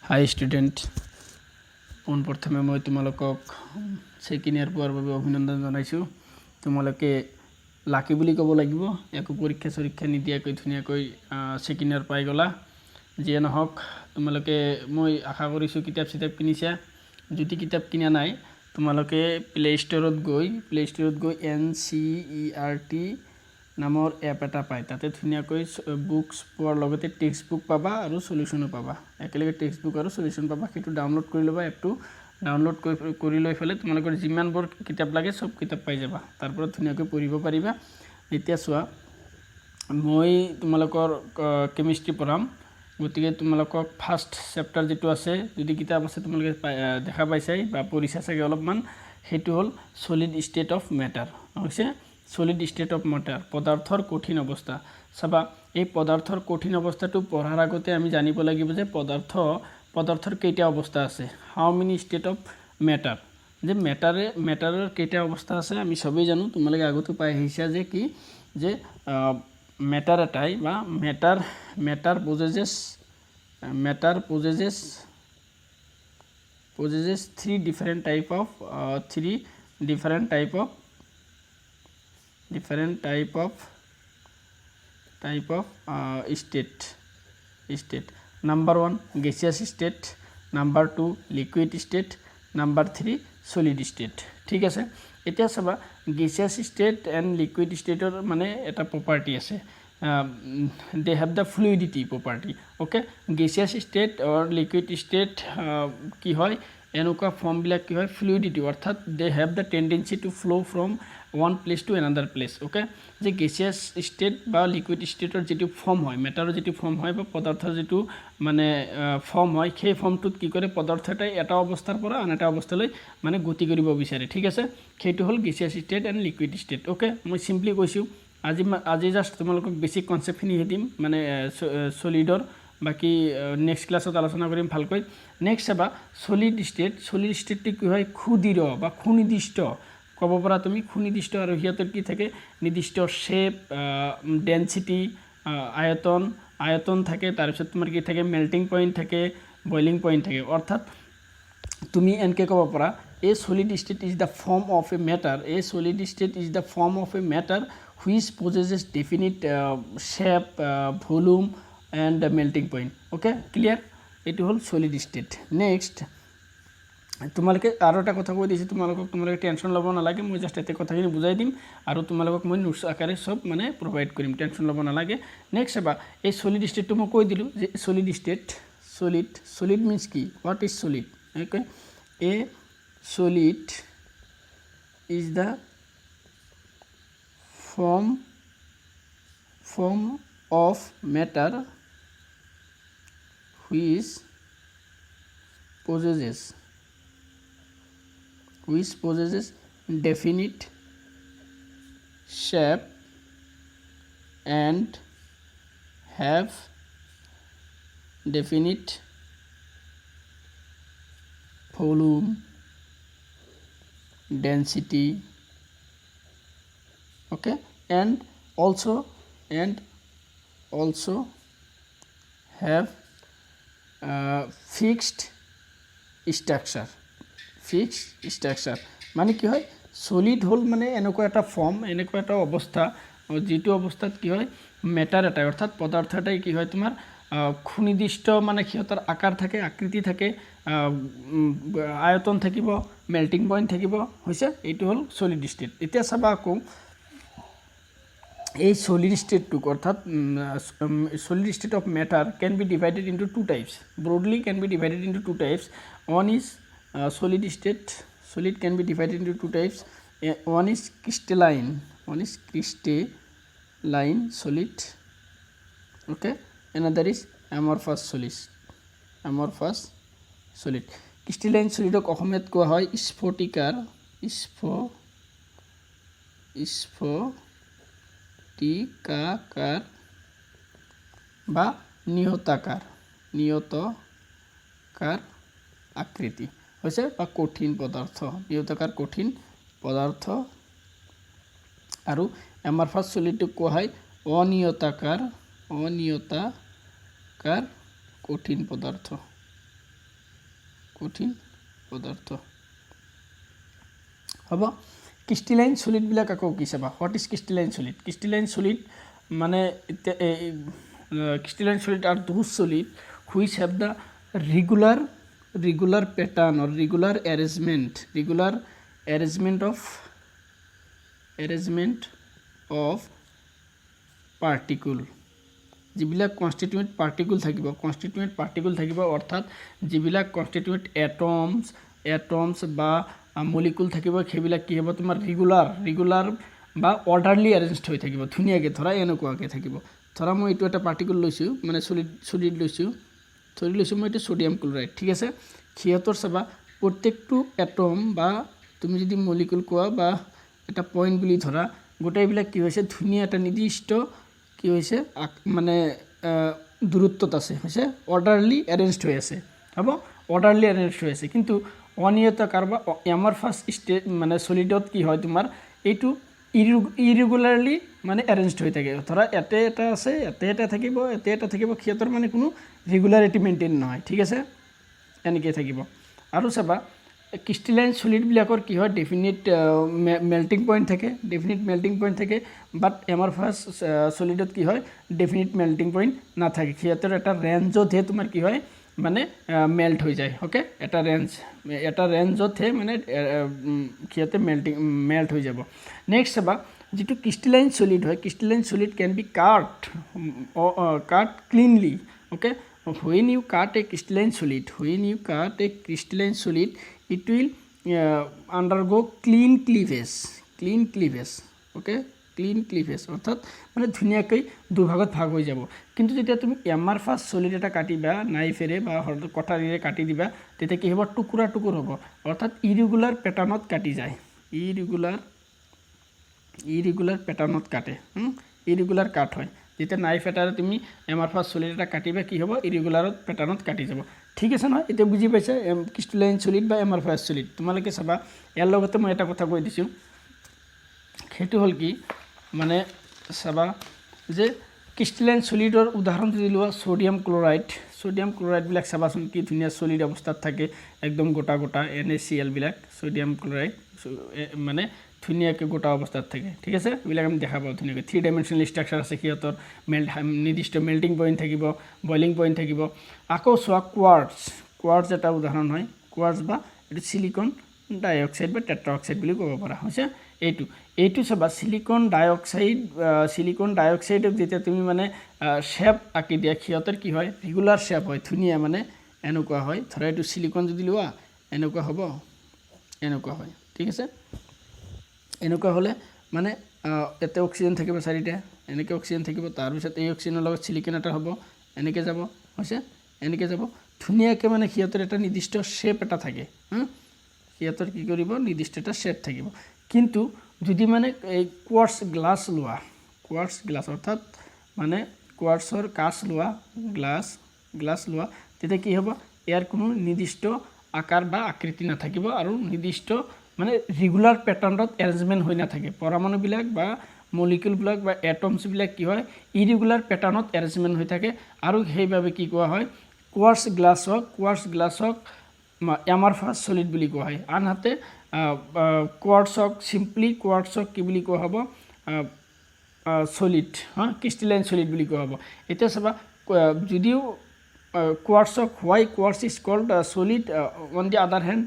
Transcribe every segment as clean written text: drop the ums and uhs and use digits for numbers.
হাই student, পোনপ্ৰথমে মই তোমালোকক ছেকেণ্ড ইয়াৰ পোৱাৰ বাবে অভিনন্দন জনাইছোঁ। তোমালোকে লাকি বুলি ক'ব লাগিব, একো পৰীক্ষা চৰীক্ষা নিদিয়াকৈ ধুনীয়াকৈ ছেকেণ্ড ইয়াৰ পাই গ'লা। যিয়ে নহওক, তোমালোকে মই আশা কৰিছোঁ কিতাপ চিতাপ কিনিছা। যদি কিতাপ কিনা নাই, তোমালোকে প্লে ষ্ট'ৰত গৈ NCERT নামৰ এপ এটা পায়। তাতে ধুনীয়াকৈ বুকছ পোৱাৰ লগতে টেক্সট বুক পাবা আৰু সলিউশ্যনো পাবা। একেলগে টেক্সট বুক আৰু সলিউশ্যন পাবা। সেইটো ডাউনলোড কৰি ল'বা। এপটো ডাউনলোড কৰি লৈ পেলাই তোমালোকৰ যিমানবোৰ কিতাপ লাগে চব কিতাপ পাই যাবা। তাৰ পৰা ধুনীয়াকৈ পঢ়িব পাৰিবা। এতিয়া চোৱা, মই তোমালোকৰ কেমিষ্ট্ৰি পঢ়াম। গতিকে তোমালোকক ফাৰ্ষ্ট চেপ্টাৰ যিটো আছে, যদি কিতাপ আছে তোমালোকে দেখা পাইছাই বা পঢ়িছা চাগে অলপমান, সেইটো হ'ল ছলিড ষ্টেট অফ মেটাৰ। হৈছে ছলিড ষ্টেট অফ মেটাৰ, পদাৰ্থৰ কঠিন অৱস্থা। চাবা, এই পদাৰ্থৰ কঠিন অৱস্থাটো পঢ়াৰ আগতে আমি জানিব লাগিব যে পদাৰ্থৰ কেইটা অৱস্থা আছে। হাউ মেনি ষ্টেট অফ মেটাৰ, যে মেটাৰৰ কেইটা অৱস্থা আছে আমি সবেই জানো। তোমালোকে আগতে পাই আহিছা যে কি, যে মেটাৰ এটাই বা matter possesses three different type of state. Number 1 gaseous state, number 2 liquid state, number 3 solid state. ঠিক আছে। এতিয়া চাবা, gaseous state and liquid state মানে এটা property আছে, they have the fluidity property. okay, gaseous state or liquid state কি হয়, এনেকুৱা ফৰ্মবিলাক কি হয়, fluidity, অৰ্থাৎ they have the tendency to flow from one place to another place. okay, যে gaseous state বা liquid stateৰ যেটো ফৰ্ম হয়, মেটাৰৰ যেটো ফৰ্ম হয় বা পদাৰ্থৰ যেটো মানে ফৰ্ম হয়, সেই ফৰ্মটোত কি কৰে, পদাৰ্থ এটা অৱস্থাৰ পৰা আন এটা অৱস্থালৈ মানে গতি কৰিব বিচাৰে। ঠিক আছে, সেইটো হ'ল gaseous state and liquid state. okay, মই সিম্পলি কৈছোঁ। আজি জাষ্ট তোমালোকক বেছিক কনচেপ্টখিনি দিম, মানে সলিডৰ। বাকি নেক্সট ক্লাছত আলোচনা কৰিম ভালকৈ। নেক্সট চাবা, সলিড ষ্টেটটো কি হয়, ক্ষুদ্ৰ বা সুনিৰ্দিষ্ট ক'ব পৰা তুমি, সুনিৰ্দিষ্ট। আৰু সিহঁতৰ কি থাকে, নিৰ্দিষ্ট শ্বেপ, ডেনচিটি, আয়তন থাকে। তাৰপিছত তোমাৰ কি থাকে, মেল্টিং পইণ্ট থাকে, বইলিং পইণ্ট থাকে। অৰ্থাৎ তুমি এনেকৈ ক'ব পাৰা, a solid state is the form of a matter which possesses definite shape, volume and melting point. okay, clear? এটো হ'ল solid state. next, তোমালোকে আৰু এটা কথা কৈ দিছোঁ, তোমালোকে টেনশ্যন ল'ব নালাগে। মই জাষ্ট এতে কথাখিনি বুজাই দিম আৰু তোমালোকক মই নোটছ আকাৰে সব মানে প্ৰভাইড কৰিম, টেনশ্যন ল'ব নালাগে। নেক্সট চাবা, এই solid state মই কৈ দিলোঁ যে solid means কি, what is solid? okay, a solid is the form of matter which possesses definite shape and have definite volume, density, okay, and also have fixed structure. মানে কি হয়, সলিড হ'ল মানে এনেকুৱা এটা ফৰ্ম, এনেকুৱা এটা অৱস্থা, যিটো অৱস্থাত কি হয়, মেটাৰ এটাই অৰ্থাৎ পদাৰ্থ এটাই কি হয়, তোমাৰ সুনিৰ্দিষ্ট মানে সিহঁতৰ আকাৰ থাকে, আকৃতি থাকে, আয়তন থাকিব, মেল্টিং পইণ্ট থাকিব। হৈছে, এইটো হ'ল সলিড ষ্টেট। এতিয়া চাবা আকৌ, এই সলিড ষ্টেটটোক অৰ্থাৎ solid state of matter can be divided into two types, broadly can be divided into two types. one is solid can be divided into two types. One is crystalline solid, okay, another is amorphous solid. crystalline solidক অসমীয়াত কোৱা হয় স্ফটিকাৰ বা নিয়তাকাৰ আকৃতি। হৈছে, বা কঠিন পদাৰ্থ, নিয়তাকাৰ কঠিন পদাৰ্থ। আৰু এমাৰফাছ সলিডটোক কোৱা হয় অনিয়তাকাৰ কঠিন পদাৰ্থ। কঠিন পদাৰ্থ হ'ব ক্ৰিষ্টেলাইন সলিডবিলাক আকৌ কি চাবা হোৱাট ইজ ক্ৰিষ্টেলাইন সলিড মানে crystalline solid are those solid which have the regular pattern or regular arrangement of particle যিবিলাক কনস্টিটিউয়েন্ট পাৰ্টিকুল থাকিব অৰ্থাৎ যিবিলাক কনস্টিটিউয়েন্ট এটমছ বা মলিকুল থাকিব সেইবিলাক কি হ'ব তোমাৰ ৰেগুলাৰ বা অৰ্ডাৰলি এৰেঞ্জড হৈ থাকিব ধুনীয়াকৈ ধৰা এনেকুৱাকৈ থাকিব ধৰা মই এইটো এটা পাৰ্টিকুল লৈছোঁ মানে সলিড লৈছোঁ মই এইটো সোডিয়াম ক্লোৰাইড ঠিক আছে সিহঁতৰ চাবা প্ৰত্যেকটো এটম বা তুমি যদি মলিকুল কোৱা বা এটা পইণ্ট বুলি ধৰা গোটেইবিলাক কি হৈছে ধুনীয়া এটা নিৰ্দিষ্ট কি হৈছে মানে দূৰত্বত আছে হৈছে অৰ্ডাৰলি এৰেঞ্জড হৈ আছে হ'ব অৰ্ডাৰলি এৰেঞ্জড হৈ আছে কিন্তু অনিয়তাকাৰ বা এমাৰফাছ ষ্টেট মানে সলিডত কি হয় তোমাৰ এইটো ইৰেগুলাৰলি মানে এৰেঞ্জড হৈ থাকে ধৰা এটা আছে এটা থাকিব সিহঁতৰ মানে কোনো ৰেগুলাৰিটি মেইনটেইন নহয় ঠিক আছে এনেকৈ থাকিব আৰু চাবা ক্ৰিষ্টেলাইন সলিডবিলাকৰ কি হয় ডেফিনিট মেল্টিং পইণ্ট থাকে বাট এমাৰফাছ সলিডত কি হয় ডেফিনিট মেল্টিং পইণ্ট নাথাকে সিহঁতৰ এটা ৰেঞ্জতহে তোমাৰ কি হয় মানে মেল্ট হৈ যায় ওকে এটা ৰেঞ্জতহে মানে সিহঁতে মেল্ট হৈ যাব নেক্সট চাবা যিটো crystalline solid can be cut cleanly okay when you cut a crystalline solid it will undergo clean cleavage okay clean cleavage অর্থাৎ মানে ধুনীয়াকৈ দুভাগত ভাগ হৈ যাব কিন্তু যেতিয়া তুমি এমাৰফাছ সলিড এটা কাটিবা নাইফেৰে বা কটাৰীৰে কাটি দিবা তেতিয়া কি হ'ব টুকুৰা হ'ব অৰ্থাৎ ইৰেগুলাৰ প্যাটাৰ্নত কাটি যায় ইৰেগুলাৰ প্যাটাৰ্নত কাটে ইৰেগুলাৰ কাট হয় যেতিয়া নাইফ এটাৰে তুমি এমাৰফাছ সলিড এটা কাটিবা কি হ'ব ইৰেগুলাৰ প্যাটাৰ্নত কাটি যাব ঠিক আছে নহয় এতিয়া বুজি পাইছা ক্ৰিষ্টেলাইন সলিড বা এমাৰফাছ সলিড তোমালোকে চাবা ইয়াৰ লগতে মই এটা কথা কৈ দিছোঁ সেইটো হ'ল কি মানে চাবা যে ক্ৰিষ্টেলাইন সলিডৰ উদাহৰণ যদি লোৱা সোডিয়াম ক্লোৰাইডবিলাক চাবাচোন কি ধুনীয়া সলিড অৱস্থাত থাকে একদম গোটা NaCl বিলাক সোডিয়াম ক্লোৰাইড মানে ধুনীয়াকৈ গোটা অৱস্থাত থাকে ঠিক আছে এইবিলাক আমি দেখা পাওঁ ধুনীয়াকৈ 3 ডাইমেনশ্যনেল ষ্ট্ৰাকচাৰ আছে সিহঁতৰ নিৰ্দিষ্ট মেল্টিং পইণ্ট থাকিব বইলিং পইণ্ট থাকিব আকৌ চোৱা কোৱাৰ্টছ এটা উদাহৰণ হয় কোৱাৰ্টছ বা এইটো সিলিকন ডাইঅক্সাইড বা টেট্ৰাঅক্সাইড বুলি ক'ব পৰা হৈছে এইটো চাবা সিলিকন ডাইঅক্সাইডক যেতিয়া তুমি মানে শ্বেপ আঁকি দিয়া সিহঁতৰ কি হয় ৰেগুলাৰ শ্বেপ হয় ধুনীয়া মানে এনেকুৱা হয় ধৰা এইটো সিলিকন যদি লোৱা এনেকুৱা হ'ব এনেকুৱা হয় ঠিক আছে এনেকুৱা হ'লে মানে এতে অক্সিজেন থাকিব চাৰিটা এনেকৈ অক্সিজেন থাকিব তাৰপিছত এই অক্সিজেনৰ লগত সিলিকন এটা হ'ব এনেকৈ যাব হৈছে এনেকৈ যাব ধুনীয়াকৈ মানে সিহঁতৰ এটা নিৰ্দিষ্ট শ্বেপ এটা থাকে সিহঁতৰ কি কৰিব নিৰ্দিষ্ট এটা শ্বেপ থাকিব কিন্তু যদি মানে এই কোৱাৰ্টছ গ্লাছ অৰ্থাৎ মানে কোৱাৰ্টছৰ কাঁচ লোৱা গ্লাছ লোৱা তেতিয়া কি হ'ব ইয়াৰ কোনো নিৰ্দিষ্ট আকাৰ বা আকৃতি নাথাকিব আৰু নিৰ্দিষ্ট মানে ৰেগুলাৰ প্যাটাৰ্নত এৰেঞ্জমেণ্ট হৈ নাথাকে পৰমাণুবিলাক বা মলিকুলবিলাক বা এটমছবিলাক কি হয় ইৰেগুলাৰ প্যাটাৰ্নত এৰেঞ্জমেণ্ট হৈ থাকে আৰু সেইভাবে কি কোৱা হয় কোৱাৰ্টছ গ্লাছক এমাৰফাছ সলিড বুলি কোৱা হয় আনহাতে কোৱাৰ্টছক কি বুলি কোৱা হ'ব সলিড ক্ৰিষ্টেলাইন সলিড বুলি কোৱা হ'ব এতিয়া চাবা যদিও কোৱাৰ্টছক why quartz is called solid on the other hand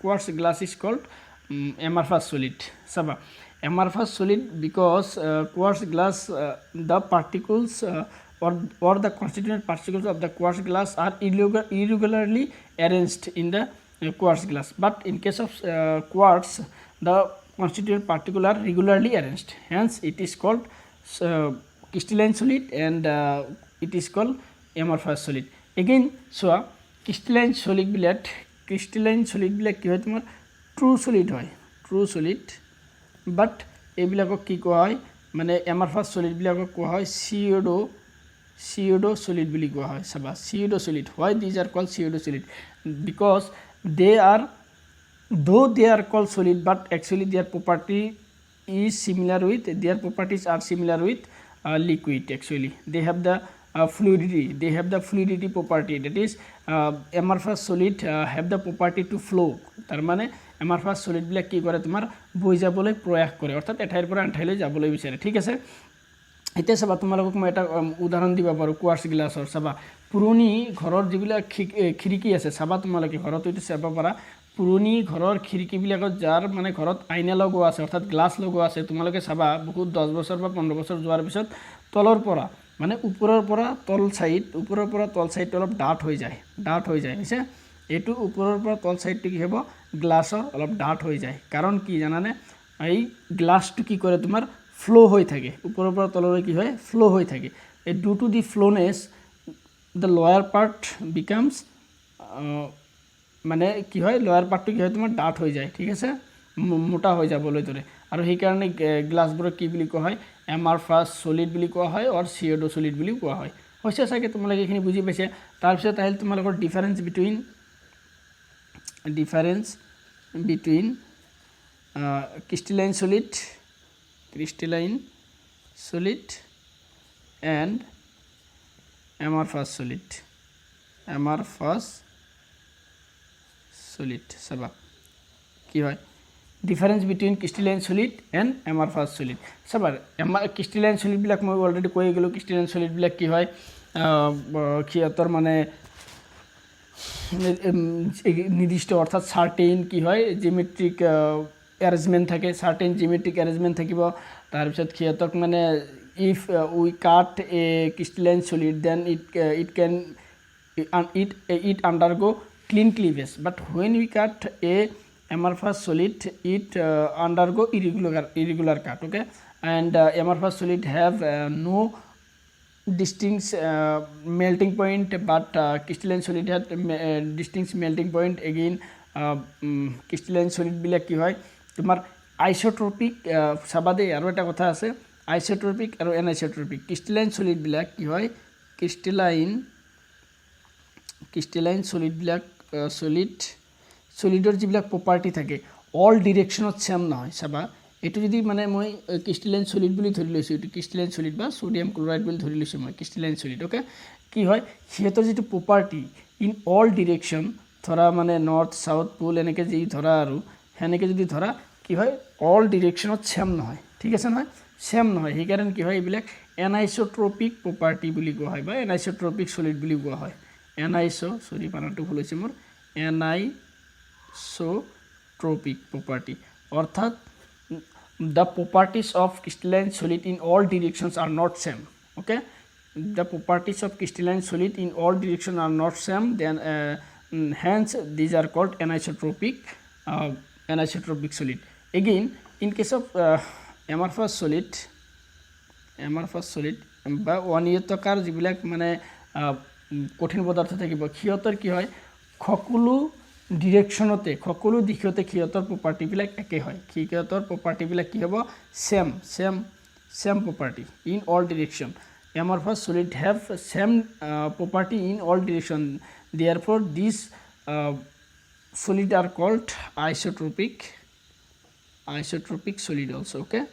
quartz glass is called amorphous solid saba amorphous solid because quartz glass the particles or the constituent particles of the quartz glass are irregularly arranged in the quartz glass but in case of quartz the constituent particles are regularly arranged hence it is called crystalline solid and it is called amorphous solid again so crystalline solid বিলাক কি হয় তোমাৰ true solid বাট এইবিলাকক কি কোৱা হয় মানে এমাৰফাছ solid বিলাকক কোৱা হয় pseudo solid বুলি কোৱা হয় চাবা pseudo solid why these are called pseudo solid because they are called solid but actually their properties are similar with liquid actually they have the fluidity. They have the fluidity property, that is amorphous solid have the property to flow. তার মানে amorphous solid বিলাক কি কৰে তোমাৰ বৈ যাবলৈ প্ৰয়াস কৰে, অৰ্থাৎ এঠাইৰ পৰা আন ঠাইলৈ যাবলৈ বিচাৰে। ঠিক আছে, এতিয়া চাবা তোমালোকক মই এটা উদাহৰণ দিব পাৰোঁ কোৱাৰ্টছ গ্লাছৰ। চাবা পুৰণি ঘৰৰ যিবিলাক খিৰিকী আছে, চাবা তোমালোকে ঘৰত এইটো চাব পাৰা, পুৰণি ঘৰৰ খিৰিকীবিলাকত যাৰ মানে ঘৰত আইনা লগোৱা আছে, অৰ্থাৎ গ্লাছ লগোৱা আছে, তোমালোকে চাবা বহুত 10 বছৰ বা 15 বছৰ যোৱাৰ পিছত তলৰ পৰা মানে ওপৰৰ পৰা তল ছাইডটো অলপ ডাঠ হৈ যায় হৈছে। এইটো ওপৰৰ পৰা তল ছাইডটো কি হ'ব, গ্লাছৰ অলপ ডাঠ হৈ যায়। কাৰণ কি জানানে, এই গ্লাছটো কি কৰে তোমাৰ ফ্লো হৈ থাকে, ওপৰৰ পৰা তললৈ কি হয় ফ্লো হৈ থাকে। এই ডু টু দি ফ্লোনেছ দ্য লয়াৰ পাৰ্ট বিকামছ, মানে কি হয় লয়াৰ পাৰ্টটো কি হয় তোমাৰ ডাঠ হৈ যায়। ঠিক আছে, মোটা হৈ যাবলৈ ধৰে, আৰু সেইকাৰণে গ্লাছবোৰক কি বুলি কোৱা হয়, এমাৰফাছ ছলিড বুলি কোৱা হয়, আৰু চিঅ'ডো ছলিড বুলি কোৱা হয়। হৈছে চাগে তোমালোকে এইখিনি বুজি পাইছে। তাৰপিছত আহিল তোমালোকৰ difference between crystalline solid and amorphous solid। চাবা কি হয় difference between crystalline solid and amorphous solid। চাবা ক্ৰিষ্টেলাইন solidবিলাক মই অলৰেডি কৈ গ'লোঁ। ক্ৰিষ্টেলাইন solidবিলাক কি হয়, সিহঁতৰ মানে নিৰ্দিষ্ট অৰ্থাৎ চাৰ্টেইন কি হয় জিমেট্ৰিক এৰেঞ্জমেণ্ট থাকে, চাৰ্টেইন জিমেট্ৰিক এৰেঞ্জমেণ্ট থাকিব। তাৰপিছত সিহঁতক মানে if we cut a crystalline solid then it undergo clean cleavage, but when we cut a amorphous solid it undergo irregular cut, okay, and amorphous solid have no distinct melting point, but crystalline solid had distinct melting point। again crystalline solid বিলাক কি হয় তোমাৰ আইসোট্ৰপিক। চাবা দেই আৰু এটা কথা আছে, আইসোট্ৰপিক আৰু এনাইসোট্ৰপিক। ক্ৰিষ্টেলাইন solid বিলাক কি হয়, ক্ৰিষ্টেলাইন solidৰ যিবিলাক প্ৰপাৰ্টি থাকে অল ডিৰেকশ্যনত ছেম নহয়। চাবা এইটো যদি মানে মই ক্ৰিষ্টেলাইন solid বুলি ধৰি লৈছোঁ, এইটো ক্ৰিষ্টেলাইন solid বা সোডিয়াম ক্লৰাইড বুলি ধৰি লৈছোঁ মই ক্ৰিষ্টেলাইন solid, অ'কে। কি হয় সিহঁতৰ যিটো প্ৰপাৰ্টি ইন অল ডিৰেকশ্যন, ধৰা মানে নৰ্থ চাউথ পোল এনেকৈ যি ধৰা আৰু সেনেকৈ যদি ধৰা কি হয় অল ডিৰেকশ্যনত ছেম নহয়। ঠিক আছে নহয়, ছেম নহয়, সেইকাৰণে কি হয় এইবিলাক এনাইচোট্ৰপিক প্ৰপাৰ্টি বুলি কোৱা হয় বা এনাইচোট্ৰপিক solid বুলি কোৱা হয়। বানানটো ভুল হৈছে মোৰ, এনাইসোট্ৰপিক প্ৰপাৰ্টি, অৰ্থাৎ the properties of crystalline solid in all directions are not same, okay, the properties of crystalline solid in all directions are not same, then hence these are called anisotropic solid। again in case of amorphous solid বা অনিয়তকাৰ যিবিলাক মানে কঠিন পদাৰ্থ থাকিব, সিহঁতৰ কি হয় সকলো ডিৰেকশ্যনতে সকলো দিশতে সিহঁতৰ প্ৰপাৰ্টিবিলাক একে হয়। সিহঁতৰ প্ৰপাৰ্টিবিলাক কি হ'ব same property in all direction. amorphous solid have same property in all direction, therefore these solid are called isotropic solid also, okay।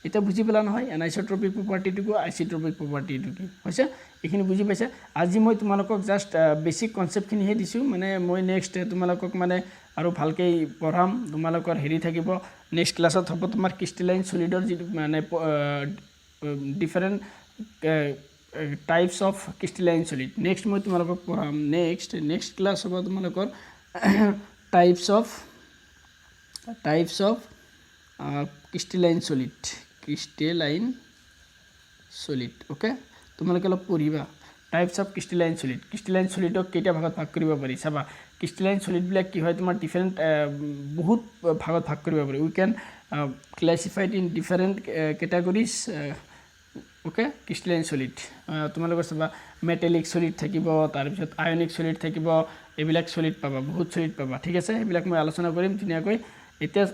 এটা বুজি পেলা নহয় এনাইসোট্ৰপিক প্ৰপাৰ্টিটো কি, আইসোট্ৰপিক প্ৰপাৰ্টিটো কি হৈছে, এইখিনি বুজি পাইছে। আজি মই তোমালোকক জাষ্ট বেছিক কনচেপ্টখিনিহে দিছোঁ, মানে মই নেক্সট তোমালোকক মানে আৰু ভালকৈ পঢ়াম। তোমালোকৰ হেৰি থাকিব নেক্সট ক্লাছত হ'ব তোমাৰ ক্ৰিষ্টেলাইন solidৰ যিটো মানে different types of crystalline solid। Next মই তোমালোকক পঢ়াম, নেক্সট ক্লাছ হ'ব তোমালোকৰ types of crystalline solid, okay. তোমালোকে অলপ পঢ়িবা টাইপছ অফ ক্ৰিষ্টেলাইন solidক কেইটা ভাগত ভাগ কৰিব পাৰি। চাবা ক্ৰিষ্টেলাইন solidবিলাক কি হয় তোমাৰ ডিফাৰেণ্ট বহুত ভাগত ভাগ কৰিব পাৰি। We can classified in different categories, okay. Crystalline solid তোমালোকৰ চাবা মেটেলিক solid থাকিব, তাৰপিছত আয়নিক solid থাকিব, এইবিলাক solid পাবা, বহুত solid পাবা। ঠিক আছে, সেইবিলাক মই আলোচনা কৰিম ধুনীয়াকৈ। এতিয়া